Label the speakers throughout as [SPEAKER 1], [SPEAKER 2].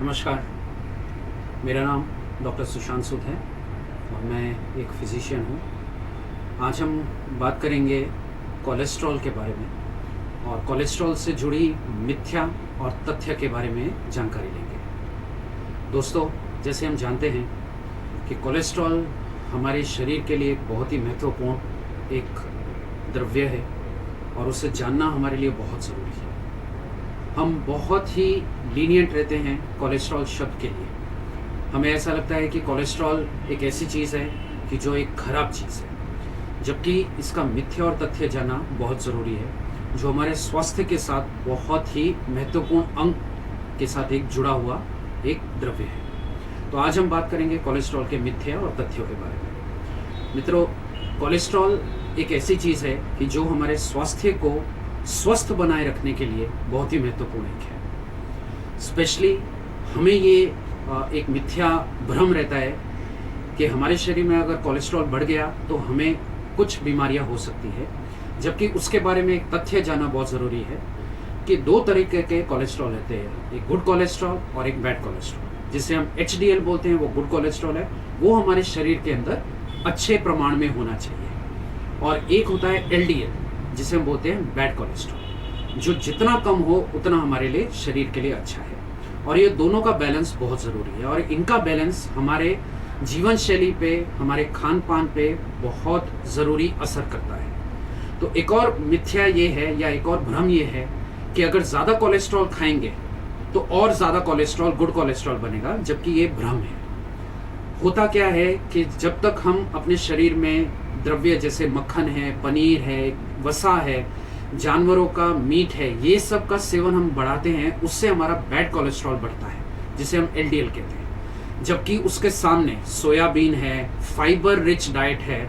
[SPEAKER 1] नमस्कार, मेरा नाम डॉक्टर सुशांत सूद है और मैं एक फिजिशियन हूँ। आज हम बात करेंगे कोलेस्ट्रॉल के बारे में और कोलेस्ट्रॉल से जुड़ी मिथ्या और तथ्य के बारे में जानकारी लेंगे। दोस्तों, जैसे हम जानते हैं कि कोलेस्ट्रॉल हमारे शरीर के लिए बहुत ही महत्वपूर्ण एक द्रव्य है और उसे जानना हमारे लिए बहुत ज़रूरी है। हम बहुत ही लीनियंट रहते हैं कोलेस्ट्रॉल शब्द के लिए। हमें ऐसा लगता है कि कोलेस्ट्रॉल एक ऐसी चीज़ है कि जो एक खराब चीज़ है, जबकि इसका मिथ्या और तथ्य जानना बहुत ज़रूरी है, जो हमारे स्वास्थ्य के साथ बहुत ही महत्वपूर्ण अंग के साथ एक जुड़ा हुआ एक द्रव्य है। तो आज हम बात करेंगे कोलेस्ट्रॉल के मिथ्या और तथ्यों के बारे में। मित्रों, कोलेस्ट्रॉल एक ऐसी चीज़ है कि जो हमारे स्वास्थ्य को स्वस्थ बनाए रखने के लिए बहुत ही महत्वपूर्ण है। स्पेशली हमें ये एक मिथ्या भ्रम रहता है कि हमारे शरीर में अगर कोलेस्ट्रॉल बढ़ गया तो हमें कुछ बीमारियां हो सकती है, जबकि उसके बारे में एक तथ्य जानना बहुत ज़रूरी है कि दो तरीके के कोलेस्ट्रॉल रहते हैं, एक गुड कोलेस्ट्रॉल और एक बैड कोलेस्ट्रॉल। जिसे हम HDL बोलते हैं, वो गुड कोलेस्ट्रॉल है, वो हमारे शरीर के अंदर अच्छे प्रमाण में होना चाहिए। और एक होता है LDL, जिसे हम बोलते हैं बैड कोलेस्ट्रॉल, जो जितना कम हो उतना हमारे लिए शरीर के लिए अच्छा है। और ये दोनों का बैलेंस बहुत ज़रूरी है और इनका बैलेंस हमारे जीवन शैली पे, हमारे खान पान पे बहुत ज़रूरी असर करता है। तो एक और मिथ्या ये है या एक और भ्रम ये है कि अगर ज़्यादा कोलेस्ट्रॉल खाएंगे तो और ज़्यादा कोलेस्ट्रॉल गुड कोलेस्ट्रॉल बनेगा, जबकि ये भ्रम है। होता क्या है कि जब तक हम अपने शरीर में द्रव्य जैसे मक्खन है, पनीर है, वसा है, जानवरों का मीट है, ये सब का सेवन हम बढ़ाते हैं, उससे हमारा बैड कोलेस्ट्रॉल बढ़ता है, जिसे हम LDL कहते हैं। जबकि उसके सामने सोयाबीन है, फाइबर रिच डाइट है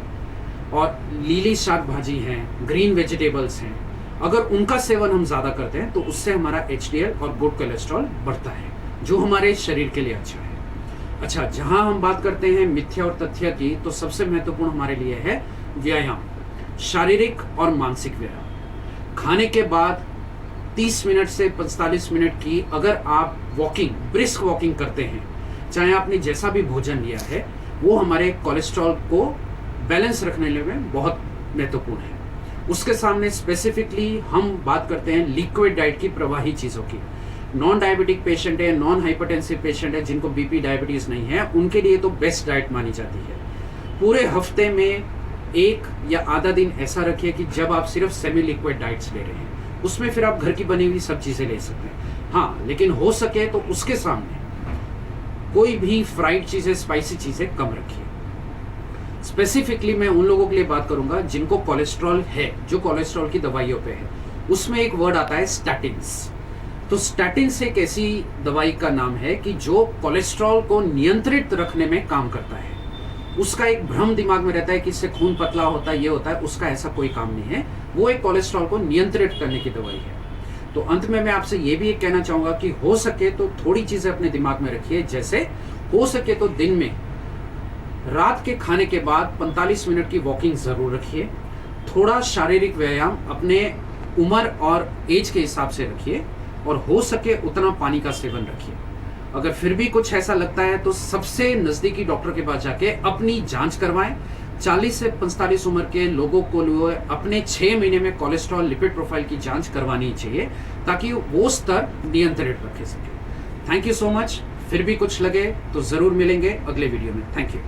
[SPEAKER 1] और लीली शाक भाजी है, ग्रीन वेजिटेबल्स हैं, अगर उनका सेवन हम ज़्यादा करते हैं तो उससे हमारा HDL और गुड कोलेस्ट्रॉल बढ़ता है, जो हमारे शरीर के लिए अच्छा है। अच्छा, जहां हम बात करते हैं मिथ्या और तथ्य की, तो सबसे महत्वपूर्ण हमारे लिए है व्यायाम, शारीरिक और मानसिक व्यायाम। खाने के बाद 30 मिनट से 45 मिनट की अगर आप वॉकिंग, ब्रिस्क वॉकिंग करते हैं, चाहे आपने जैसा भी भोजन लिया है, वो हमारे कोलेस्ट्रॉल को बैलेंस रखने में बहुत महत्वपूर्ण है। उसके सामने स्पेसिफिकली हम बात करते हैं लिक्विड डाइट की, प्रवाही चीज़ों की। नॉन डायबिटिक पेशेंट है, नॉन हाइपरटेंसिव पेशेंट है, जिनको BP डायबिटीज़ नहीं है, उनके लिए तो बेस्ट डाइट मानी जाती है। पूरे हफ्ते में एक या आधा दिन ऐसा रखिए कि जब आप सिर्फ सेमी लिक्विड डाइट्स ले रहे हैं, उसमें फिर आप घर की बनी हुई सब चीज़ें ले सकते हैं। हाँ, लेकिन हो सके तो उसके सामने कोई भी फ्राइड चीज़ें, स्पाइसी चीज़ें कम रखिए। स्पेसिफिकली मैं उन लोगों के लिए बात करूंगा जिनको कोलेस्ट्रॉल है, जो कोलेस्ट्रॉल की दवाइयों पे है। उसमें एक वर्ड आता है स्टैटिन्स। तो स्टैटिन्स एक ऐसी दवाई का नाम है कि जो कोलेस्ट्रॉल को नियंत्रित रखने में काम करता है। उसका एक भ्रम दिमाग में रहता है कि इससे खून पतला होता है, ये होता है, उसका ऐसा कोई काम नहीं है। वो एक कोलेस्ट्रॉल को नियंत्रित करने की दवाई है। तो अंत में मैं आपसे ये भी एक कहना चाहूँगा कि हो सके तो थोड़ी चीज़ें अपने दिमाग में रखिए। जैसे हो सके तो दिन में रात के खाने के बाद 45 मिनट की वॉकिंग ज़रूर रखिए। थोड़ा शारीरिक व्यायाम अपने उम्र और एज के हिसाब से रखिए और हो सके उतना पानी का सेवन रखिए। अगर फिर भी कुछ ऐसा लगता है तो सबसे नज़दीकी डॉक्टर के पास जाके अपनी जांच करवाएं। 40 से 45 उम्र के लोगों को अपने 6 महीने में कोलेस्ट्रॉल लिपिड प्रोफाइल की जांच करवानी चाहिए, ताकि वो स्तर नियंत्रित रखे सके। Thank you so much. फिर भी कुछ लगे तो ज़रूर मिलेंगे अगले वीडियो में। Thank you.